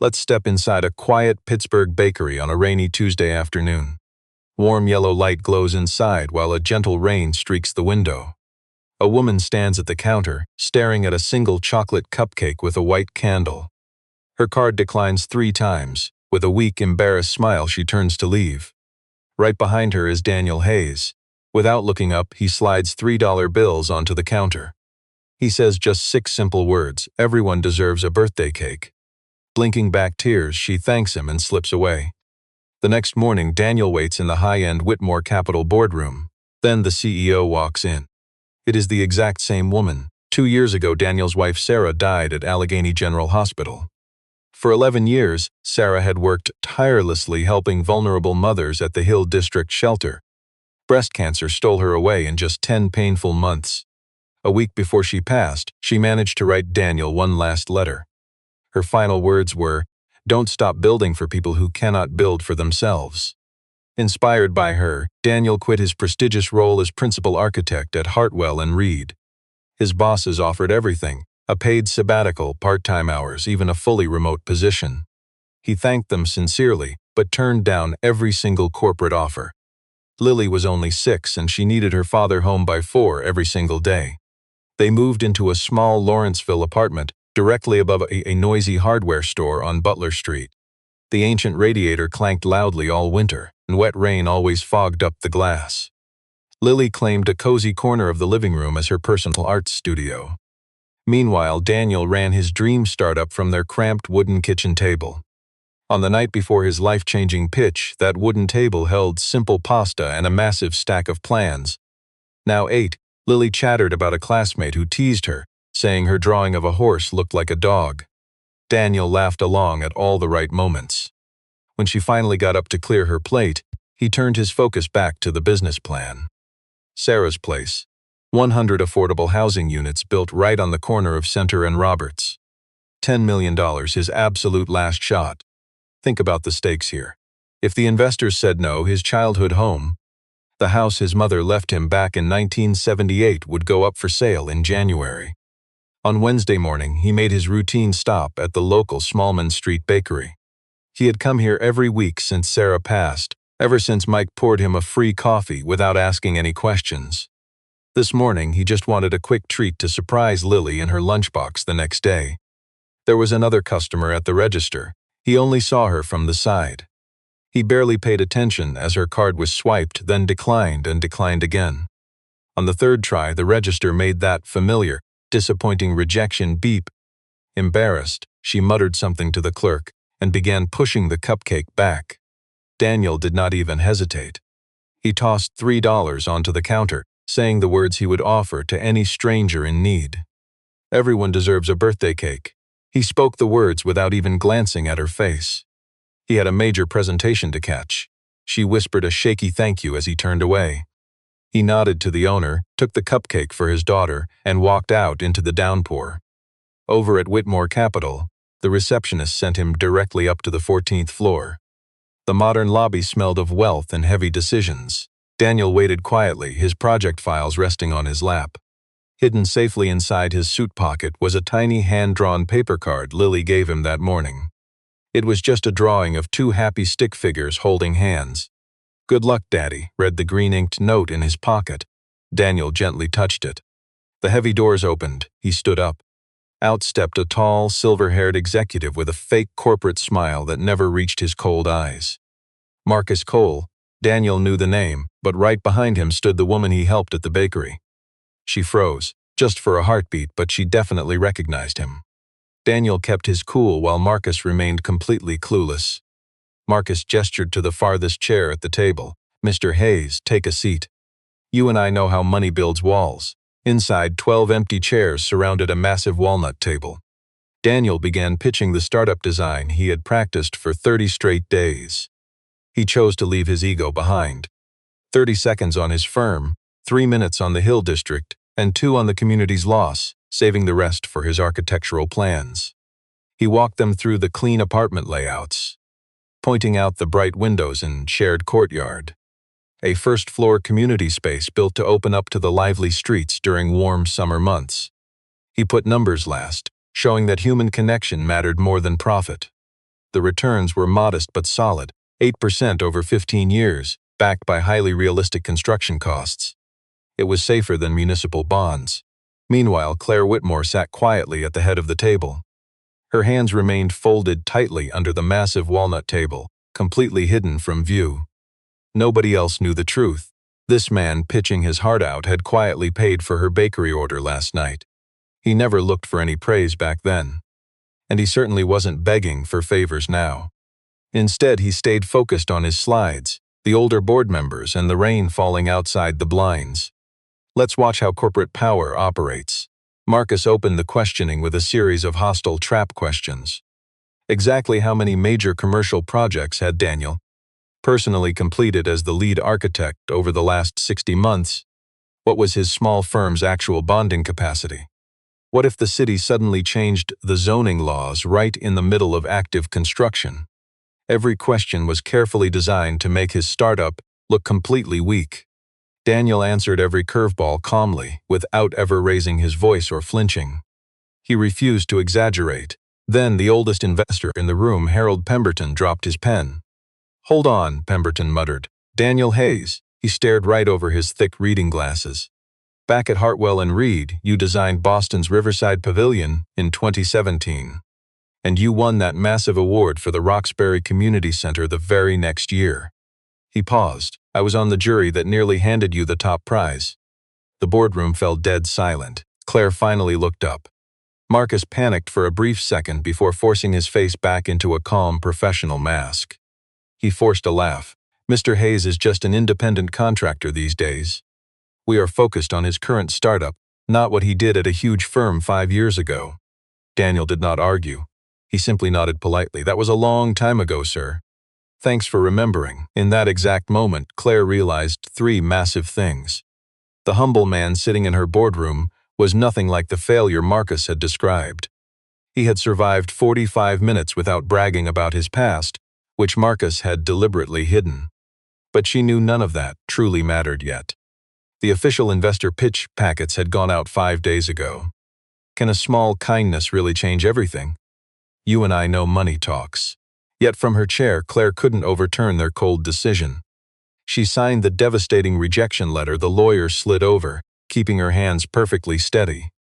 Let's step inside a quiet Pittsburgh bakery on a rainy Tuesday afternoon. Warm yellow light glows inside while a gentle rain streaks the window. A woman stands at the counter, staring at a single chocolate cupcake with a white candle. Her card declines 3 times. With a weak, embarrassed smile, she turns to leave. Right behind her is Daniel Hayes. Without looking up, he slides $3 bills onto the counter. He says just 6 simple words: "Everyone deserves a birthday cake." Blinking back tears, she thanks him and slips away. The next morning, Daniel waits in the high-end Whitmore Capital boardroom. Then the CEO walks in. It is the exact same woman. 2 years ago, Daniel's wife Sarah died at Allegheny General Hospital. For 11 years, Sarah had worked tirelessly helping vulnerable mothers at the Hill District Shelter. Breast cancer stole her away in just 10 painful months. A week before she passed, she managed to write Daniel one last letter. Her final words were, "Don't stop building for people who cannot build for themselves." Inspired by her, Daniel quit his prestigious role as principal architect at Hartwell and Reed. His bosses offered everything: a paid sabbatical, part-time hours, even a fully remote position. He thanked them sincerely, but turned down every single corporate offer. Lily was only 6 and she needed her father home by 4 every single day. They moved into a small Lawrenceville apartment directly above a noisy hardware store on Butler Street. The ancient radiator clanked loudly all winter, and wet rain always fogged up the glass. Lily claimed a cozy corner of the living room as her personal art studio. Meanwhile, Daniel ran his dream startup from their cramped wooden kitchen table. On the night before his life-changing pitch, that wooden table held simple pasta and a massive stack of plans. Now 8, Lily chattered about a classmate who teased her, saying her drawing of a horse looked like a dog. Daniel laughed along at all the right moments. When she finally got up to clear her plate, he turned his focus back to the business plan. Sarah's place. 100 affordable housing units built right on the corner of Center and Roberts. $10 million, his absolute last shot. Think about the stakes here. If the investors said no, his childhood home, the house his mother left him back in 1978, would go up for sale in January. On Wednesday morning, he made his routine stop at the local Smallman Street bakery. He had come here every week since Sarah passed, ever since Mike poured him a free coffee without asking any questions. This morning, he just wanted a quick treat to surprise Lily in her lunchbox the next day. There was another customer at the register. He only saw her from the side. He barely paid attention as her card was swiped, then declined and declined again. On the 3rd try, the register made that familiar, disappointing rejection beep. Embarrassed, she muttered something to the clerk and began pushing the cupcake back. Daniel did not even hesitate. He tossed $3 onto the counter, saying the words he would offer to any stranger in need. "Everyone deserves a birthday cake." He spoke the words without even glancing at her face. He had a major presentation to catch. She whispered a shaky thank you as he turned away. He nodded to the owner, took the cupcake for his daughter, and walked out into the downpour. Over at Whitmore Capital, the receptionist sent him directly up to the 14th floor. The modern lobby smelled of wealth and heavy decisions. Daniel waited quietly, his project files resting on his lap. Hidden safely inside his suit pocket was a tiny hand-drawn paper card Lily gave him that morning. It was just a drawing of 2 happy stick figures holding hands. "Good luck, Daddy," read the green-inked note in his pocket. Daniel gently touched it. The heavy doors opened. He stood up. Out stepped a tall, silver-haired executive with a fake corporate smile that never reached his cold eyes. Marcus Cole. Daniel knew the name, but right behind him stood the woman he helped at the bakery. She froze, just for a heartbeat, but she definitely recognized him. Daniel kept his cool while Marcus remained completely clueless. Marcus gestured to the farthest chair at the table. "Mr. Hayes, take a seat. You and I know how money builds walls." Inside, 12 empty chairs surrounded a massive walnut table. Daniel began pitching the startup design he had practiced for 30 straight days. He chose to leave his ego behind. 30 seconds on his firm, 3 minutes on the Hill District, and 2 on the community's loss, saving the rest for his architectural plans. He walked them through the clean apartment layouts, pointing out the bright windows and shared courtyard. A first-floor community space built to open up to the lively streets during warm summer months. He put numbers last, showing that human connection mattered more than profit. The returns were modest but solid, 8% over 15 years, backed by highly realistic construction costs. It was safer than municipal bonds. Meanwhile, Claire Whitmore sat quietly at the head of the table. Her hands remained folded tightly under the massive walnut table, completely hidden from view. Nobody else knew the truth. This man, pitching his heart out, had quietly paid for her bakery order last night. He never looked for any praise back then. And he certainly wasn't begging for favors now. Instead, he stayed focused on his slides, the older board members, and the rain falling outside the blinds. Let's watch how corporate power operates. Marcus opened the questioning with a series of hostile trap questions. Exactly how many major commercial projects had Daniel personally completed as the lead architect over the last 60 months? What was his small firm's actual bonding capacity? What if the city suddenly changed the zoning laws right in the middle of active construction? Every question was carefully designed to make his startup look completely weak. Daniel answered every curveball calmly, without ever raising his voice or flinching. He refused to exaggerate. Then the oldest investor in the room, Harold Pemberton, dropped his pen. "Hold on," Pemberton muttered. "Daniel Hayes." He stared right over his thick reading glasses. "Back at Hartwell and Reed, you designed Boston's Riverside Pavilion in 2017. And you won that massive award for the Roxbury Community Center the very next year." He paused. "I was on the jury that nearly handed you the top prize." The boardroom fell dead silent. Claire finally looked up. Marcus panicked for a brief second before forcing his face back into a calm, professional mask. He forced a laugh. "Mr. Hayes is just an independent contractor these days. We are focused on his current startup, not what he did at a huge firm 5 years ago." Daniel did not argue. He simply nodded politely. "That was a long time ago, sir. Thanks for remembering." In that exact moment, Claire realized 3 massive things. The humble man sitting in her boardroom was nothing like the failure Marcus had described. He had survived 45 minutes without bragging about his past, which Marcus had deliberately hidden. But she knew none of that truly mattered yet. The official investor pitch packets had gone out 5 days ago. Can a small kindness really change everything? You and I know money talks. Yet from her chair, Claire couldn't overturn their cold decision. She signed the devastating rejection letter the lawyer slid over, keeping her hands perfectly steady.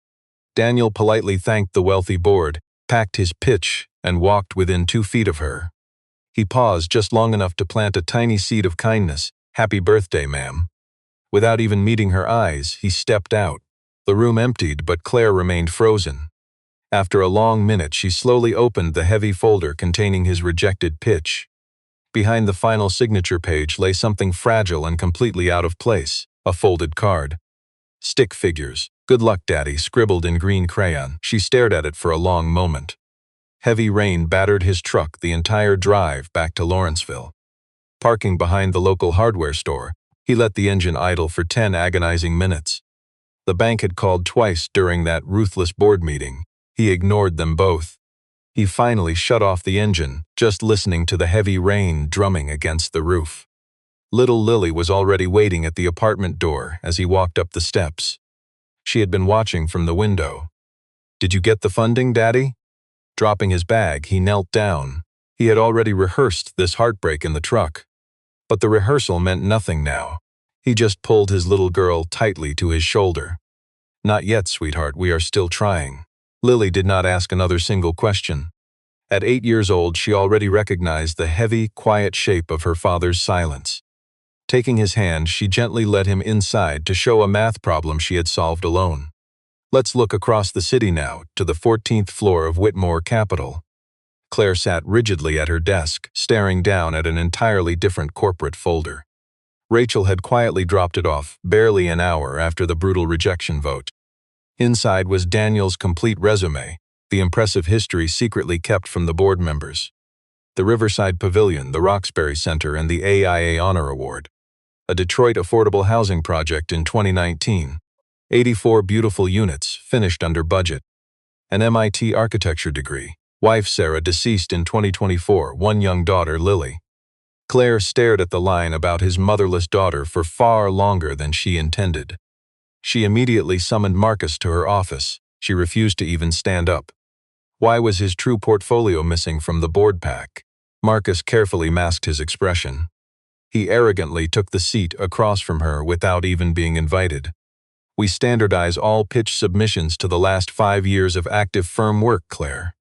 Daniel politely thanked the wealthy board, packed his pitch, and walked within 2 feet of her. He paused just long enough to plant a tiny seed of kindness. "Happy birthday, ma'am." Without even meeting her eyes, he stepped out. The room emptied, but Claire remained frozen. After a long minute, she slowly opened the heavy folder containing his rejected pitch. Behind the final signature page lay something fragile and completely out of place, a folded card. Stick figures, "Good luck, Daddy," scribbled in green crayon. She stared at it for a long moment. Heavy rain battered his truck the entire drive back to Lawrenceville. Parking behind the local hardware store, he let the engine idle for 10 agonizing minutes. The bank had called twice during that ruthless board meeting. He ignored them both. He finally shut off the engine, just listening to the heavy rain drumming against the roof. Little Lily was already waiting at the apartment door as he walked up the steps. She had been watching from the window. "Did you get the funding, Daddy?" Dropping his bag, he knelt down. He had already rehearsed this heartbreak in the truck. But the rehearsal meant nothing now. He just pulled his little girl tightly to his shoulder. "Not yet, sweetheart, we are still trying." Lily did not ask another single question. At 8 years old, she already recognized the heavy, quiet shape of her father's silence. Taking his hand, she gently led him inside to show a math problem she had solved alone. "Let's look across the city now, to the 14th floor of Whitmore Capital." Claire sat rigidly at her desk, staring down at an entirely different corporate folder. Rachel had quietly dropped it off, barely an hour after the brutal rejection vote. Inside was Daniel's complete resume, the impressive history secretly kept from the board members. The Riverside Pavilion, the Roxbury Center, and the AIA Honor Award. A Detroit affordable housing project in 2019. 84 beautiful units, finished under budget. An MIT architecture degree. Wife Sarah deceased in 2024, 1 young daughter Lily. Claire stared at the line about his motherless daughter for far longer than she intended. She immediately summoned Marcus to her office. She refused to even stand up. Why was his true portfolio missing from the board pack? Marcus carefully masked his expression. He arrogantly took the seat across from her without even being invited. We standardize all pitch submissions to the last 5 years of active firm work, Claire.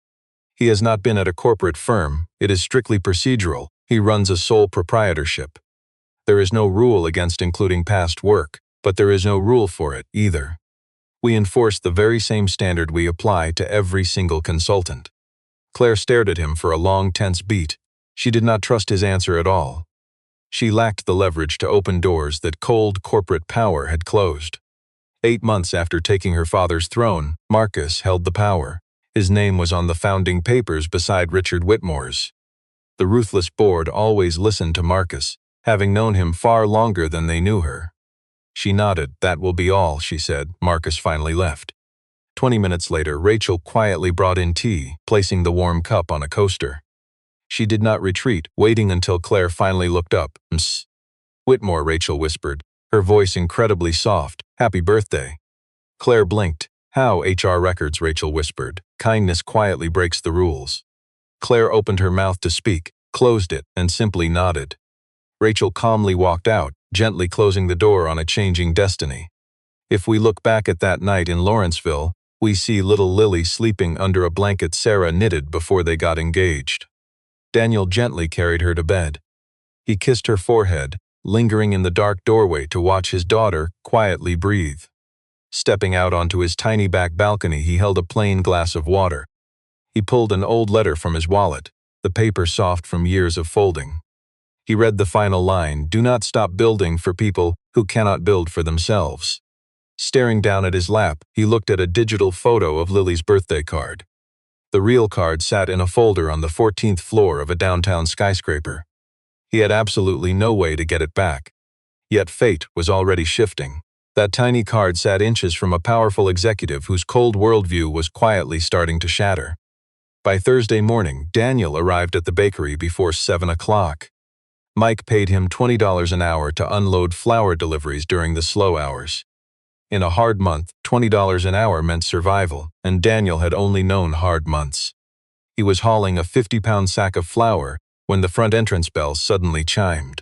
He has not been at a corporate firm. It is strictly procedural. He runs a sole proprietorship. There is no rule against including past work, but there is no rule for it either. We enforce the very same standard we apply to every single consultant. Claire stared at him for a long, tense beat. She did not trust his answer at all. She lacked the leverage to open doors that cold corporate power had closed. 8 months after taking her father's throne, Marcus held the power. His name was on the founding papers beside Richard Whitmore's. The ruthless board always listened to Marcus, having known him far longer than they knew her. She nodded. "That will be all," she said. Marcus finally left. 20 minutes later, Rachel quietly brought in tea, placing the warm cup on a coaster. She did not retreat, waiting until Claire finally looked up. "Ms. Whitmore," Rachel whispered, her voice incredibly soft. "Happy birthday." Claire blinked. "How, HR records," Rachel whispered. "Kindness quietly breaks the rules." Claire opened her mouth to speak, closed it, and simply nodded. Rachel calmly walked out, gently closing the door on a changing destiny. If we look back at that night in Lawrenceville, we see little Lily sleeping under a blanket Sarah knitted before they got engaged. Daniel gently carried her to bed. He kissed her forehead, lingering in the dark doorway to watch his daughter quietly breathe. Stepping out onto his tiny back balcony, he held a plain glass of water. He pulled an old letter from his wallet, the paper soft from years of folding. He read the final line, "Do not stop building for people who cannot build for themselves." Staring down at his lap, he looked at a digital photo of Lily's birthday card. The real card sat in a folder on the 14th floor of a downtown skyscraper. He had absolutely no way to get it back. Yet fate was already shifting. That tiny card sat inches from a powerful executive whose cold worldview was quietly starting to shatter. By Thursday morning, Daniel arrived at the bakery before 7 o'clock. Mike paid him $20 an hour to unload flour deliveries during the slow hours. In a hard month, $20 an hour meant survival, and Daniel had only known hard months. He was hauling a 50-pound sack of flour when the front entrance bell suddenly chimed.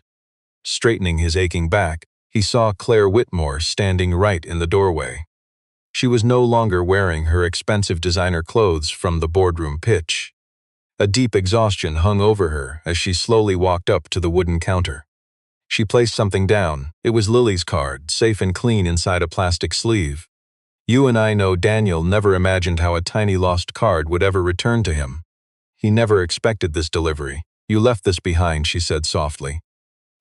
Straightening his aching back, he saw Claire Whitmore standing right in the doorway. She was no longer wearing her expensive designer clothes from the boardroom pitch. A deep exhaustion hung over her as she slowly walked up to the wooden counter. She placed something down. It was Lily's card, safe and clean inside a plastic sleeve. "You and I know Daniel never imagined how a tiny lost card would ever return to him. He never expected this delivery. You left this behind," she said softly.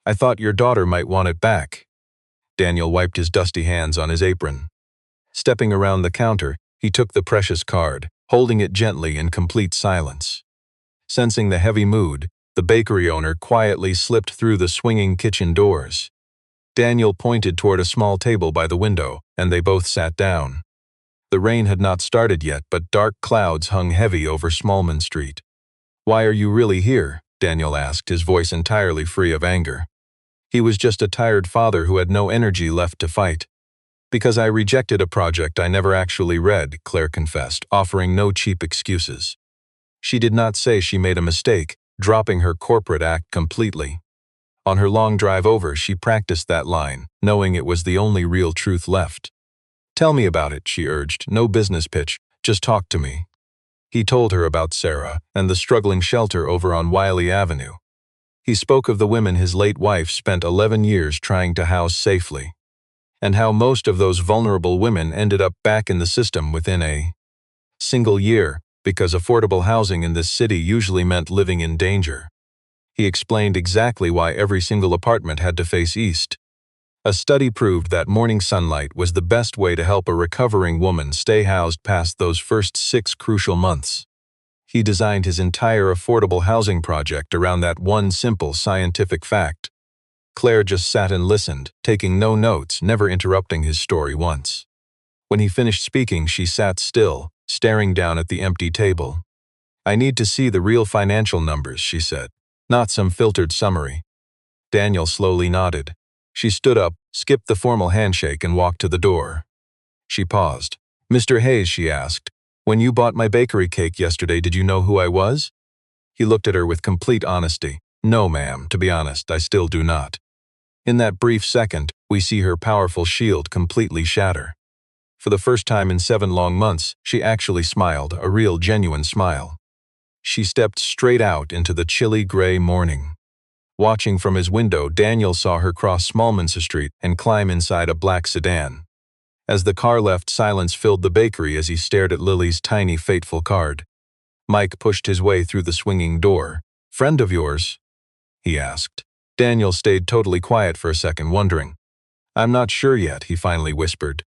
"I thought your daughter might want it back." Daniel wiped his dusty hands on his apron. Stepping around the counter, he took the precious card, holding it gently in complete silence. Sensing the heavy mood, the bakery owner quietly slipped through the swinging kitchen doors. Daniel pointed toward a small table by the window, and they both sat down. The rain had not started yet, but dark clouds hung heavy over Smallman Street. "Why are you really here?" Daniel asked, his voice entirely free of anger. He was just a tired father who had no energy left to fight. "Because I rejected a project I never actually read," Claire confessed, offering no cheap excuses. She did not say she made a mistake, dropping her corporate act completely. On her long drive over, she practiced that line, knowing it was the only real truth left. "Tell me about it," she urged. "No business pitch, just talk to me." He told her about Sarah and the struggling shelter over on Wiley Avenue. He spoke of the women his late wife spent 11 years trying to house safely, and how most of those vulnerable women ended up back in the system within a single year, because affordable housing in this city usually meant living in danger. He explained exactly why every single apartment had to face east. A study proved that morning sunlight was the best way to help a recovering woman stay housed past those first 6 crucial months. He designed his entire affordable housing project around that one simple scientific fact. Claire just sat and listened, taking no notes, never interrupting his story once. When he finished speaking, she sat still, staring down at the empty table. "I need to see the real financial numbers," she said, "not some filtered summary." Daniel slowly nodded. She stood up, skipped the formal handshake, and walked to the door. She paused. "Mr. Hayes," she asked, "when you bought my bakery cake yesterday, did you know who I was?" He looked at her with complete honesty. "No, ma'am, to be honest, I still do not." In that brief second, we see her powerful shield completely shatter. For the first time in 7 long months, she actually smiled, a real genuine smile. She stepped straight out into the chilly gray morning. Watching from his window, Daniel saw her cross Smallman's Street and climb inside a black sedan. As the car left, silence filled the bakery as he stared at Lily's tiny, fateful card. Mike pushed his way through the swinging door. "Friend of yours?" he asked. Daniel stayed totally quiet for a second, wondering. "I'm not sure yet," he finally whispered.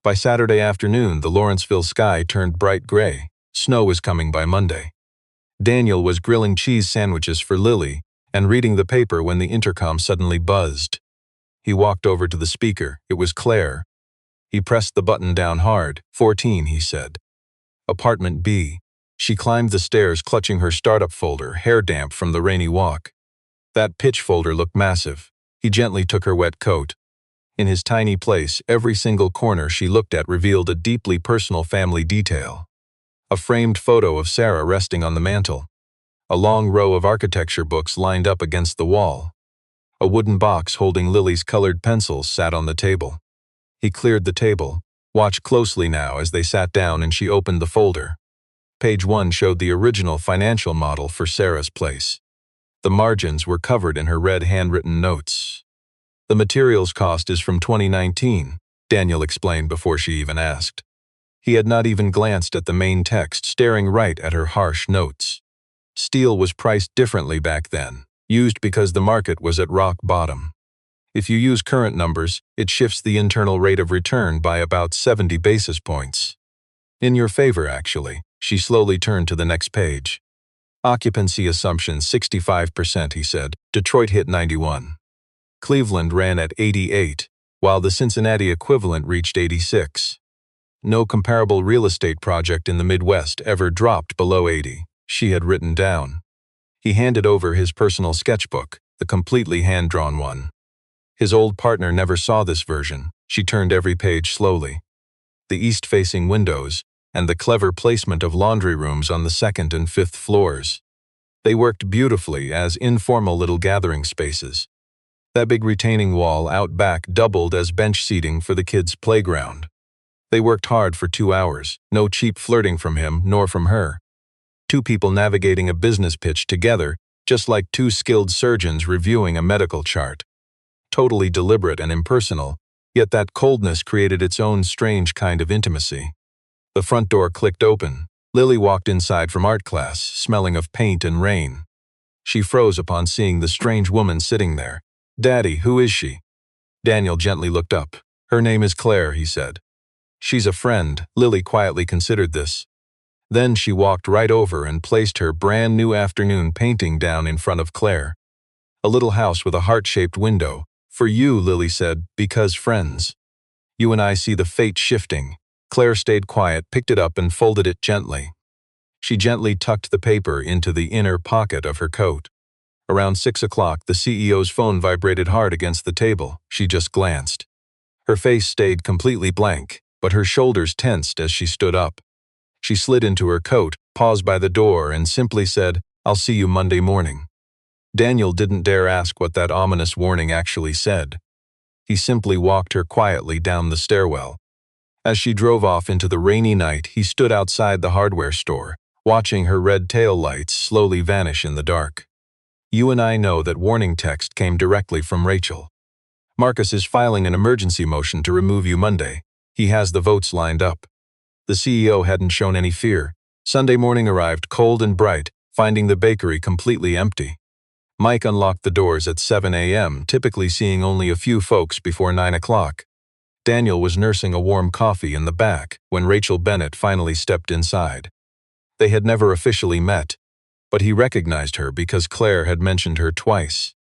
By Saturday afternoon, the Lawrenceville sky turned bright gray. Snow was coming by Monday. Daniel was grilling cheese sandwiches for Lily and reading the paper when the intercom suddenly buzzed. He walked over to the speaker. It was Claire. He pressed the button down hard. 14, he said. Apartment B. She climbed the stairs, clutching her startup folder, hair damp from the rainy walk. That pitch folder looked massive. He gently took her wet coat. In his tiny place, every single corner she looked at revealed a deeply personal family detail. A framed photo of Sarah resting on the mantel. A long row of architecture books lined up against the wall. A wooden box holding Lily's colored pencils sat on the table. He cleared the table, watched closely now as they sat down, and she opened the folder. Page 1 showed the original financial model for Sarah's place. The margins were covered in her red handwritten notes. "The materials cost is from 2019, Daniel explained before she even asked. He had not even glanced at the main text, staring right at her harsh notes. Steel was priced differently back then, used because the market was at rock bottom. If you use current numbers, it shifts the internal rate of return by about 70 basis points. In your favor, actually." She slowly turned to the next page. "Occupancy assumption 65%, he said. Detroit hit 91. Cleveland ran at 88, while the Cincinnati equivalent reached 86. No comparable real estate project in the Midwest ever dropped below 80, she had written down. He handed over his personal sketchbook, the completely hand-drawn one. His old partner never saw this version. She turned every page slowly. The east-facing windows, and the clever placement of laundry rooms on the 2nd and 5th floors. They worked beautifully as informal little gathering spaces. That big retaining wall out back doubled as bench seating for the kids' playground. They worked hard for 2 hours, no cheap flirting from him nor from her. 2 people navigating a business pitch together, just like 2 skilled surgeons reviewing a medical chart. Totally deliberate and impersonal, yet that coldness created its own strange kind of intimacy. The front door clicked open. Lily walked inside from art class, smelling of paint and rain. She froze upon seeing the strange woman sitting there. "Daddy, who is she?" Daniel gently looked up. "Her name is Claire," he said. "She's a friend." Lily quietly considered this. Then she walked right over and placed her brand new afternoon painting down in front of Claire. A little house with a heart-shaped window. "For you," Lily said, "because friends. You and I see the fate shifting." Claire stayed quiet, picked it up, and folded it gently. She gently tucked the paper into the inner pocket of her coat. Around 6 o'clock, the CEO's phone vibrated hard against the table. She just glanced. Her face stayed completely blank, but her shoulders tensed as she stood up. She slid into her coat, paused by the door, and simply said, "I'll see you Monday morning." Daniel didn't dare ask what that ominous warning actually said. He simply walked her quietly down the stairwell. As she drove off into the rainy night, he stood outside the hardware store, watching her red tail lights slowly vanish in the dark. "You and I know that warning text came directly from Rachel. Marcus is filing an emergency motion to remove you Monday. He has the votes lined up." The CEO hadn't shown any fear. Sunday morning arrived cold and bright, finding the bakery completely empty. Mike unlocked the doors at 7 a.m., typically seeing only a few folks before 9 o'clock. Daniel was nursing a warm coffee in the back when Rachel Bennett finally stepped inside. They had never officially met, but he recognized her because Claire had mentioned her twice.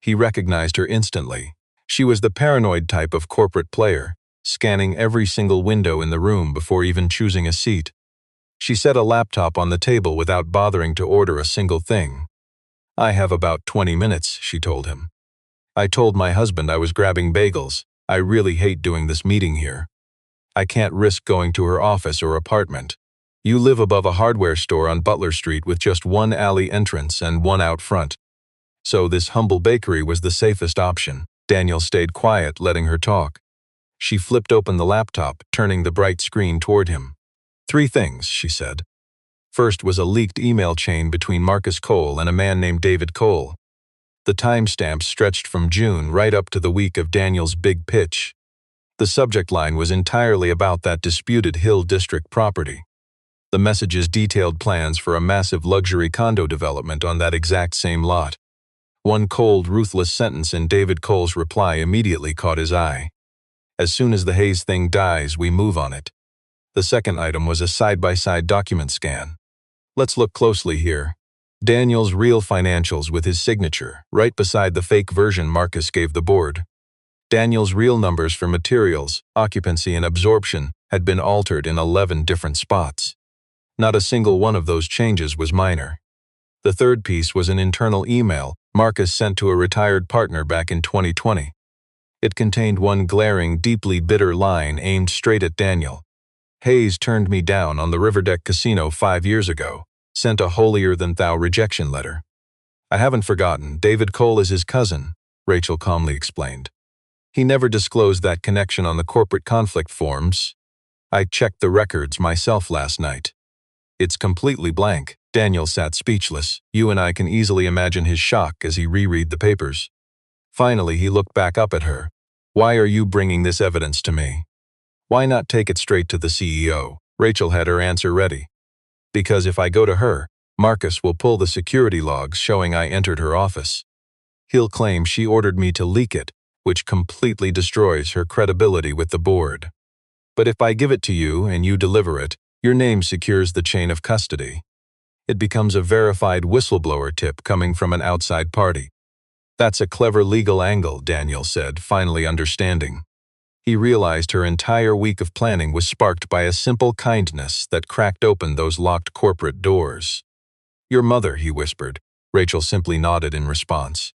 He recognized her instantly. She was the paranoid type of corporate player, scanning every single window in the room before even choosing a seat. She set a laptop on the table without bothering to order a single thing. "I have about 20 minutes, she told him. "I told my husband I was grabbing bagels. I really hate doing this meeting here. I can't risk going to her office or apartment. You live above a hardware store on Butler Street with just one alley entrance and one out front. So this humble bakery was the safest option. Daniel stayed quiet, letting her talk. She flipped open the laptop, turning the bright screen toward him. 3 things, she said. First was a leaked email chain between Marcus Cole and a man named David Cole. The timestamp stretched from June right up to the week of Daniel's big pitch. The subject line was entirely about that disputed Hill District property. The messages detailed plans for a massive luxury condo development on that exact same lot. One cold, ruthless sentence in David Cole's reply immediately caught his eye. As soon as the Hayes thing dies, we move on it. The second item was a side-by-side document scan. Let's look closely here. Daniel's real financials with his signature, right beside the fake version Marcus gave the board. Daniel's real numbers for materials, occupancy, and absorption had been altered in 11 different spots. Not a single one of those changes was minor. The third piece was an internal email Marcus sent to a retired partner back in 2020. It contained one glaring, deeply bitter line aimed straight at Daniel. Hayes turned me down on the Riverdeck Casino 5 years ago, sent a holier-than-thou rejection letter. I haven't forgotten, David Cole is his cousin, Rachel calmly explained. He never disclosed that connection on the corporate conflict forms. I checked the records myself last night. It's completely blank. Daniel sat speechless. You and I can easily imagine his shock as he reread the papers. Finally, he looked back up at her. Why are you bringing this evidence to me? Why not take it straight to the CEO? Rachel had her answer ready. Because if I go to her, Marcus will pull the security logs showing I entered her office. He'll claim she ordered me to leak it, which completely destroys her credibility with the board. But if I give it to you and you deliver it, your name secures the chain of custody. It becomes a verified whistleblower tip coming from an outside party. That's a clever legal angle, Daniel said, finally understanding. He realized her entire week of planning was sparked by a simple kindness that cracked open those locked corporate doors. Your mother, he whispered. Rachel simply nodded in response.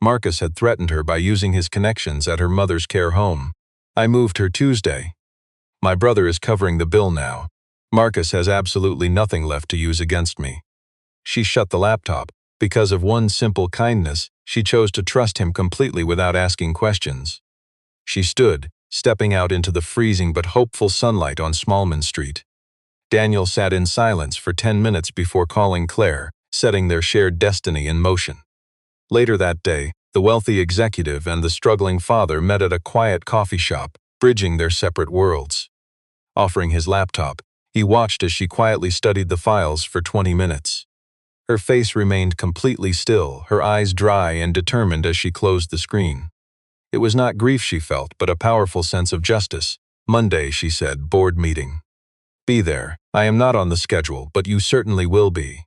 Marcus had threatened her by using his connections at her mother's care home. I moved her Tuesday. My brother is covering the bill now. Marcus has absolutely nothing left to use against me. She shut the laptop. Because of one simple kindness, she chose to trust him completely without asking questions. She stood, stepping out into the freezing but hopeful sunlight on Smallman Street. Daniel sat in silence for 10 minutes before calling Claire, setting their shared destiny in motion. Later that day, the wealthy executive and the struggling father met at a quiet coffee shop, bridging their separate worlds. Offering his laptop, he watched as she quietly studied the files for 20 minutes. Her face remained completely still, her eyes dry and determined as she closed the screen. It was not grief she felt, but a powerful sense of justice. Monday, she said, board meeting. Be there. I am not on the schedule, but you certainly will be.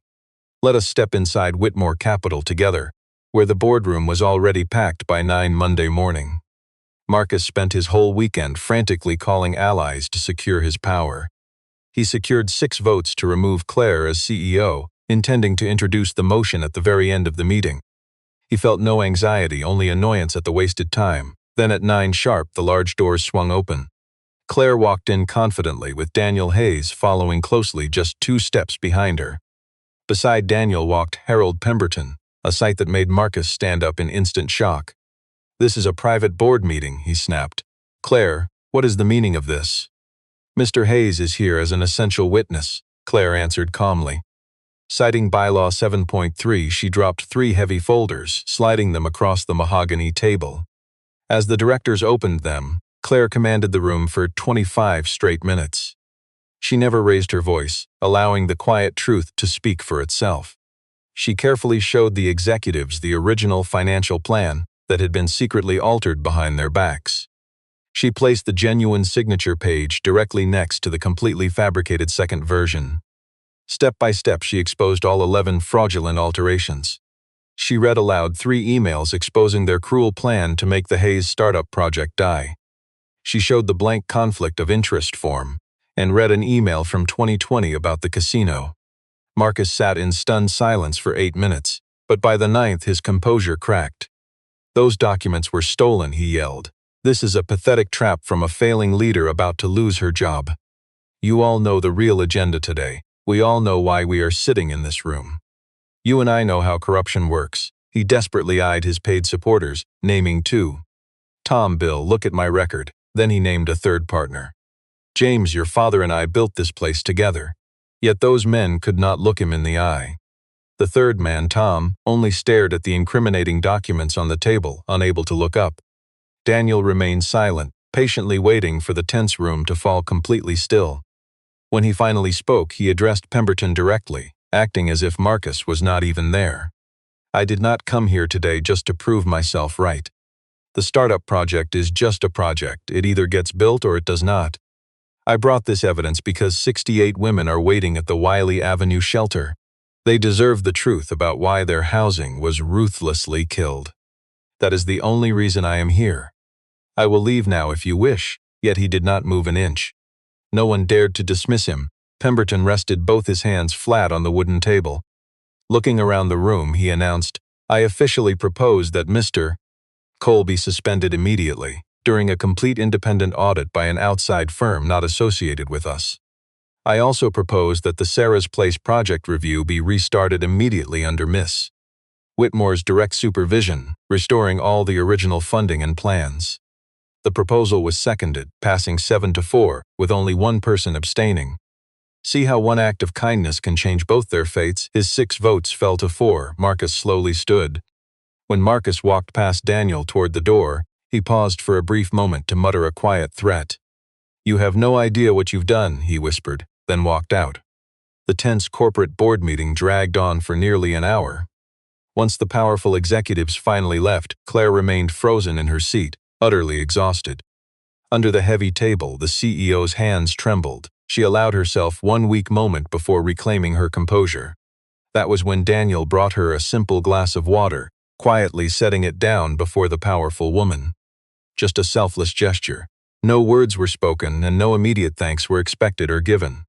Let us step inside Whitmore Capital together, where the boardroom was already packed by 9 Monday morning. Marcus spent his whole weekend frantically calling allies to secure his power. He secured 6 votes to remove Claire as CEO, intending to introduce the motion at the very end of the meeting. He felt no anxiety, only annoyance at the wasted time. Then at 9 sharp, the large doors swung open. Claire walked in confidently, with Daniel Hayes following closely just 2 steps behind her. Beside Daniel walked Harold Pemberton, a sight that made Marcus stand up in instant shock. This is a private board meeting, he snapped. Claire, what is the meaning of this? Mr. Hayes is here as an essential witness, Claire answered calmly. Citing Bylaw 7.3, she dropped 3 heavy folders, sliding them across the mahogany table. As the directors opened them, Claire commanded the room for 25 straight minutes. She never raised her voice, allowing the quiet truth to speak for itself. She carefully showed the executives the original financial plan that had been secretly altered behind their backs. She placed the genuine signature page directly next to the completely fabricated second version. Step by step, she exposed all 11 fraudulent alterations. She read aloud 3 emails exposing their cruel plan to make the Hayes startup project die. She showed the blank conflict of interest form and read an email from 2020 about the casino. Marcus sat in stunned silence for 8 minutes, but by the 9th his composure cracked. Those documents were stolen, he yelled. This is a pathetic trap from a failing leader about to lose her job. You all know the real agenda today. We all know why we are sitting in this room. You and I know how corruption works." He desperately eyed his paid supporters, naming two. "Tom, Bill, look at my record." Then he named a third partner. "James, your father and I built this place together." Yet those men could not look him in the eye. The third man, Tom, only stared at the incriminating documents on the table, unable to look up. Daniel remained silent, patiently waiting for the tense room to fall completely still. When he finally spoke, he addressed Pemberton directly, acting as if Marcus was not even there. "I did not come here today just to prove myself right. The startup project is just a project. It either gets built or it does not. I brought this evidence because 68 women are waiting at the Wiley Avenue shelter. They deserve the truth about why their housing was ruthlessly killed. That is the only reason I am here. I will leave now if you wish." Yet he did not move an inch. No one dared to dismiss him. Pemberton rested both his hands flat on the wooden table. Looking around the room, he announced, "I officially propose that Mr. Cole be suspended immediately, during a complete independent audit by an outside firm not associated with us. I also propose that the Sarah's Place project review be restarted immediately under Miss Whitmore's direct supervision, restoring all the original funding and plans." The proposal was seconded, passing 7-4, with only one person abstaining. See how one act of kindness can change both their fates? His 6 votes fell to 4. Marcus slowly stood. When Marcus walked past Daniel toward the door, he paused for a brief moment to mutter a quiet threat. "You have no idea what you've done," he whispered, then walked out. The tense corporate board meeting dragged on for nearly an hour. Once the powerful executives finally left, Claire remained frozen in her seat, utterly exhausted. Under the heavy table, the CEO's hands trembled. She allowed herself one weak moment before reclaiming her composure. That was when Daniel brought her a simple glass of water, quietly setting it down before the powerful woman. Just a selfless gesture. No words were spoken and no immediate thanks were expected or given.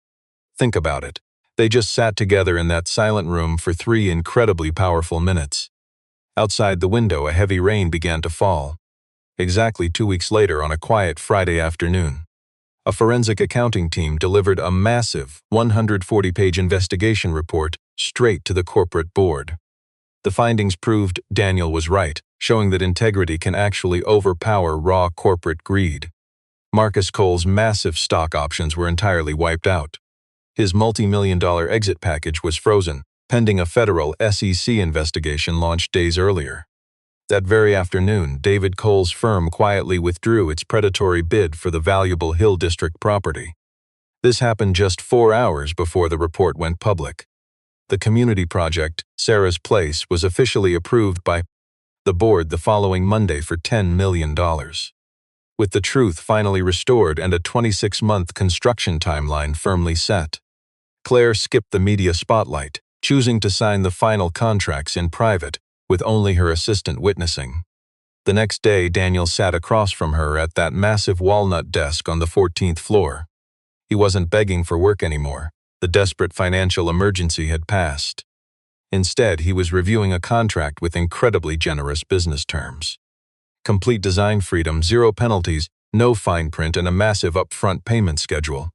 Think about it. They just sat together in that silent room for 3 incredibly powerful minutes. Outside the window, a heavy rain began to fall. Exactly 2 weeks later, on a quiet Friday afternoon, a forensic accounting team delivered a massive 140-page investigation report straight to the corporate board. The findings proved Daniel was right, showing that integrity can actually overpower raw corporate greed. Marcus Cole's massive stock options were entirely wiped out. His multi-million-dollar exit package was frozen, pending a federal SEC investigation launched days earlier. That very afternoon, David Cole's firm quietly withdrew its predatory bid for the valuable Hill District property. This happened just 4 hours before the report went public. The community project, Sarah's Place, was officially approved by the board the following Monday for $10 million. With the truth finally restored and a 26-month construction timeline firmly set, Claire skipped the media spotlight, choosing to sign the final contracts in private, with only her assistant witnessing. The next day, Daniel sat across from her at that massive walnut desk on the 14th floor. He wasn't begging for work anymore. The desperate financial emergency had passed. Instead, he was reviewing a contract with incredibly generous business terms. Complete design freedom, 0 penalties, no fine print, and a massive upfront payment schedule.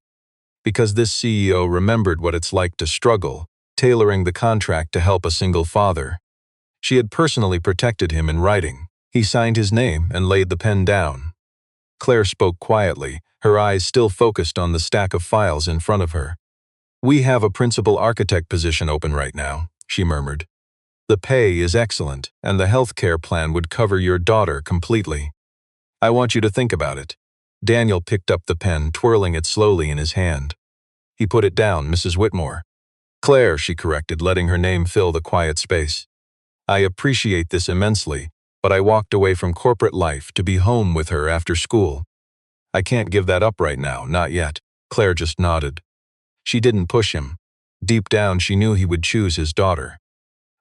Because this CEO remembered what it's like to struggle, tailoring the contract to help a single father. She had personally protected him in writing. He signed his name and laid the pen down. Claire spoke quietly, her eyes still focused on the stack of files in front of her. "We have a principal architect position open right now," she murmured. "The pay is excellent, and the health care plan would cover your daughter completely. I want you to think about it." Daniel picked up the pen, twirling it slowly in his hand. He put it down. "Mrs. Whitmore." "Claire," she corrected, letting her name fill the quiet space. "I appreciate this immensely, but I walked away from corporate life to be home with her after school. I can't give that up right now, not yet." Claire just nodded. She didn't push him. Deep down, she knew he would choose his daughter.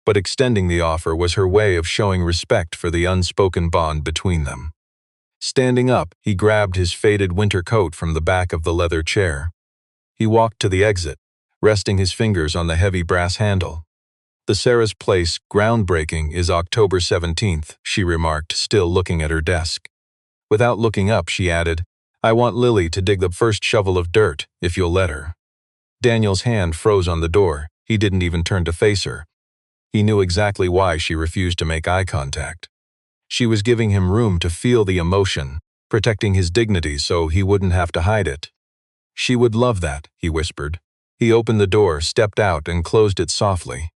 But extending the offer was her way of showing respect for the unspoken bond between them. Standing up, he grabbed his faded winter coat from the back of the leather chair. He walked to the exit, resting his fingers on the heavy brass handle. "The Sarah's Place groundbreaking is October 17th, she remarked, still looking at her desk. Without looking up, she added, I want Lily to dig the first shovel of dirt, if you'll let her. Daniel's hand froze on the door. He didn't even turn to face her. He knew exactly why she refused to make eye contact. She was giving him room to feel the emotion, protecting his dignity so he wouldn't have to hide it. She would love that, he whispered. He opened the door, stepped out, and closed it softly.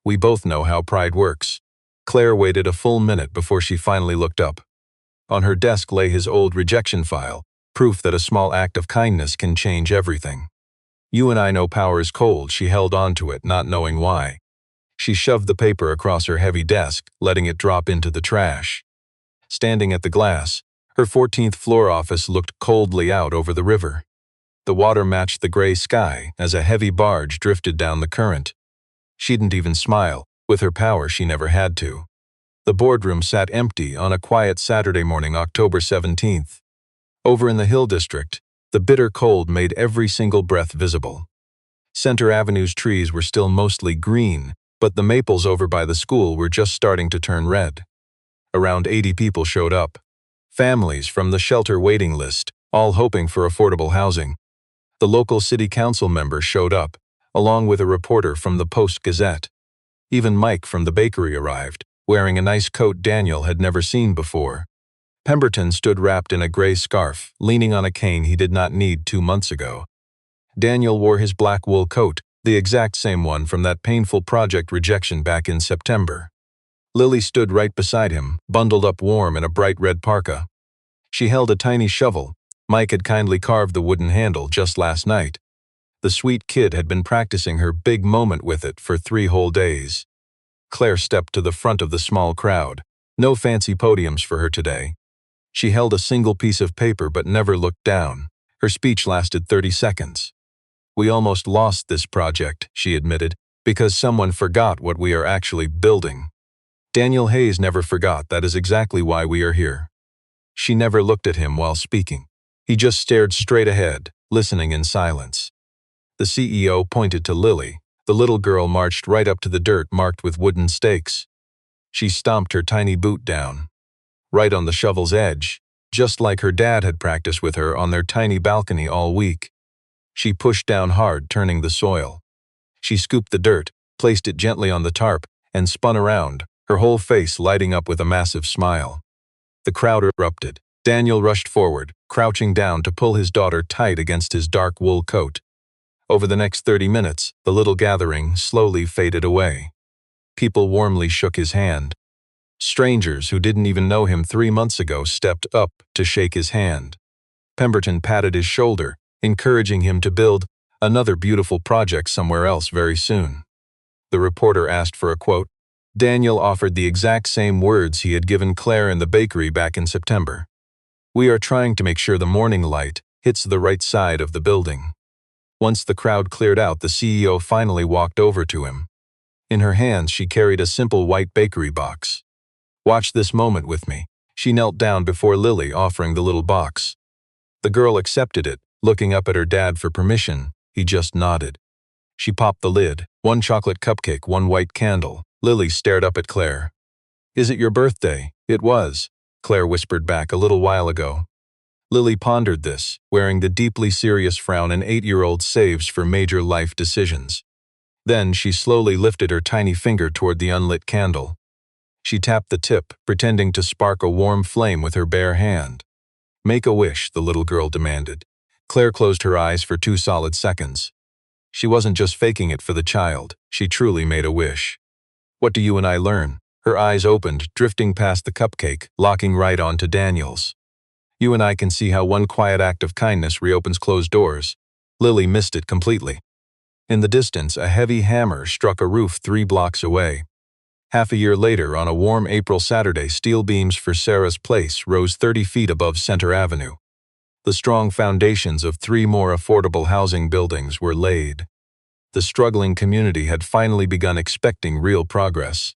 We both know how pride works. Claire waited a full minute before she finally looked up. On her desk lay his old rejection file, proof that a small act of kindness can change everything. You and I know power is cold. She held on to it, not knowing why. She shoved the paper across her heavy desk, letting it drop into the trash. Standing at the glass, her 14th floor office looked coldly out over the river. The water matched the gray sky as a heavy barge drifted down the current. She didn't even smile. With her power, she never had to. The boardroom sat empty on a quiet Saturday morning, October 17th. Over in the Hill District, the bitter cold made every single breath visible. Center Avenue's trees were still mostly green, but the maples over by the school were just starting to turn red. Around 80 people showed up. Families from the shelter waiting list, all hoping for affordable housing. The local city council member showed up, along with a reporter from the Post-Gazette. Even Mike from the bakery arrived, wearing a nice coat Daniel had never seen before. Pemberton stood wrapped in a gray scarf, leaning on a cane he did not need 2 months ago. Daniel wore his black wool coat, the exact same one from that painful project rejection back in September. Lily stood right beside him, bundled up warm in a bright red parka. She held a tiny shovel. Mike had kindly carved the wooden handle just last night. The sweet kid had been practicing her big moment with it for 3 whole days. Claire stepped to the front of the small crowd. No fancy podiums for her today. She held a single piece of paper but never looked down. Her speech lasted 30 seconds. We almost lost this project, she admitted, because someone forgot what we are actually building. Daniel Hayes never forgot. That is exactly why we are here. She never looked at him while speaking. He just stared straight ahead, listening in silence. The CEO pointed to Lily. The little girl marched right up to the dirt marked with wooden stakes. She stomped her tiny boot down, right on the shovel's edge, just like her dad had practiced with her on their tiny balcony all week. She pushed down hard, turning the soil. She scooped the dirt, placed it gently on the tarp, and spun around, her whole face lighting up with a massive smile. The crowd erupted. Daniel rushed forward, crouching down to pull his daughter tight against his dark wool coat. Over the next 30 minutes, the little gathering slowly faded away. People warmly shook his hand. Strangers who didn't even know him 3 months ago stepped up to shake his hand. Pemberton patted his shoulder, encouraging him to build another beautiful project somewhere else very soon. The reporter asked for a quote. Daniel offered the exact same words he had given Claire in the bakery back in September. We are trying to make sure the morning light hits the right side of the building. Once the crowd cleared out, the CEO finally walked over to him. In her hands, she carried a simple white bakery box. Watch this moment with me. She knelt down before Lily, offering the little box. The girl accepted it, looking up at her dad for permission. He just nodded. She popped the lid. 1 chocolate cupcake, 1 white candle. Lily stared up at Claire. Is it your birthday? It was, Claire whispered back, a little while ago. Lily pondered this, wearing the deeply serious frown an 8-year-old saves for major life decisions. Then she slowly lifted her tiny finger toward the unlit candle. She tapped the tip, pretending to spark a warm flame with her bare hand. Make a wish, the little girl demanded. Claire closed her eyes for 2 solid seconds. She wasn't just faking it for the child. She truly made a wish. What do you and I learn? Her eyes opened, drifting past the cupcake, locking right onto Daniel's. You and I can see how one quiet act of kindness reopens closed doors. Lily missed it completely. In the distance, a heavy hammer struck a roof 3 blocks away. Half a year later, on a warm April Saturday, steel beams for Sarah's place rose 30 feet above Center Avenue. The strong foundations of 3 more affordable housing buildings were laid. The struggling community had finally begun expecting real progress.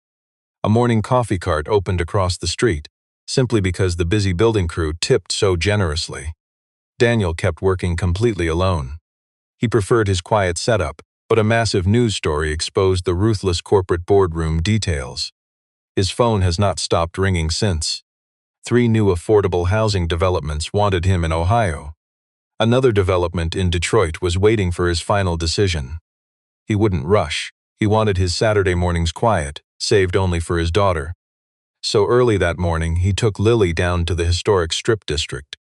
A morning coffee cart opened across the street, simply because the busy building crew tipped so generously. Daniel kept working completely alone. He preferred his quiet setup, but a massive news story exposed the ruthless corporate boardroom details. His phone has not stopped ringing since. 3 new affordable housing developments wanted him in Ohio. Another development in Detroit was waiting for his final decision. He wouldn't rush. He wanted his Saturday mornings quiet, saved only for his daughter. So early that morning, he took Lily down to the historic Strip District.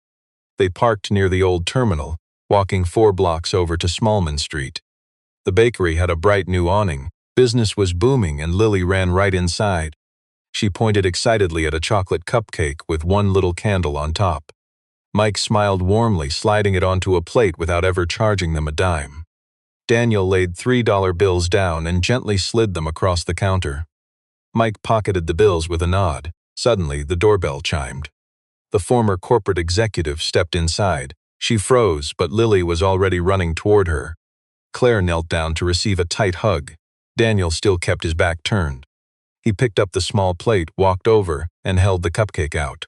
They parked near the old terminal, walking 4 blocks over to Smallman Street. The bakery had a bright new awning. Business was booming and Lily ran right inside. She pointed excitedly at a chocolate cupcake with one little candle on top. Mike smiled warmly, sliding it onto a plate without ever charging them a dime. Daniel laid $3 bills down and gently slid them across the counter. Mike pocketed the bills with a nod. Suddenly, the doorbell chimed. The former corporate executive stepped inside. She froze, but Lily was already running toward her. Claire knelt down to receive a tight hug. Daniel still kept his back turned. He picked up the small plate, walked over, and held the cupcake out.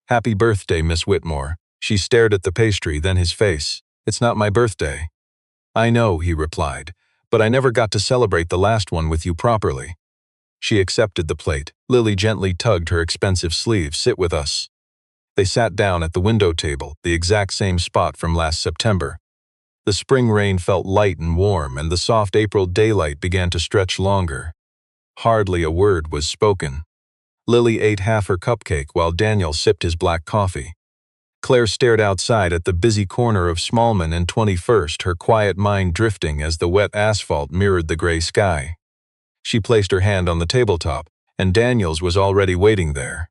"Happy birthday, Miss Whitmore." She stared at the pastry, then his face. "It's not my birthday." "I know," he replied, "but I never got to celebrate the last one with you properly." She accepted the plate. Lily gently tugged her expensive sleeve. "Sit with us." They sat down at the window table, the exact same spot from last September. The spring rain felt light and warm, and the soft April daylight began to stretch longer. Hardly a word was spoken. Lily ate half her cupcake while Daniel sipped his black coffee. Claire stared outside at the busy corner of Smallman and 21st, her quiet mind drifting as the wet asphalt mirrored the gray sky. She placed her hand on the tabletop, and Daniel's was already waiting there.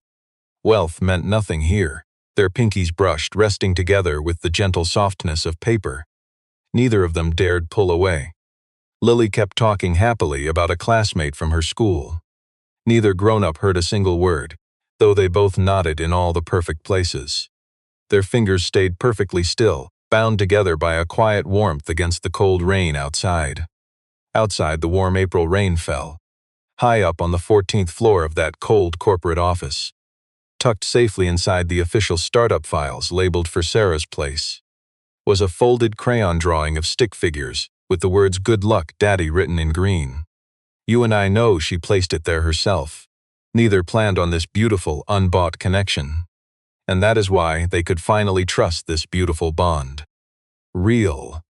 Wealth meant nothing here. Their pinkies brushed, resting together with the gentle softness of paper. Neither of them dared pull away. Lily kept talking happily about a classmate from her school. Neither grown-up heard a single word, though they both nodded in all the perfect places. Their fingers stayed perfectly still, bound together by a quiet warmth against the cold rain outside. Outside, the warm April rain fell. High up on the 14th floor of that cold corporate office. Tucked safely inside the official startup files labeled for Sarah's place, was a folded crayon drawing of stick figures with the words "Good luck, Daddy" written in green. You and I know she placed it there herself. Neither planned on this beautiful, unbought connection. And that is why they could finally trust this beautiful bond. Real.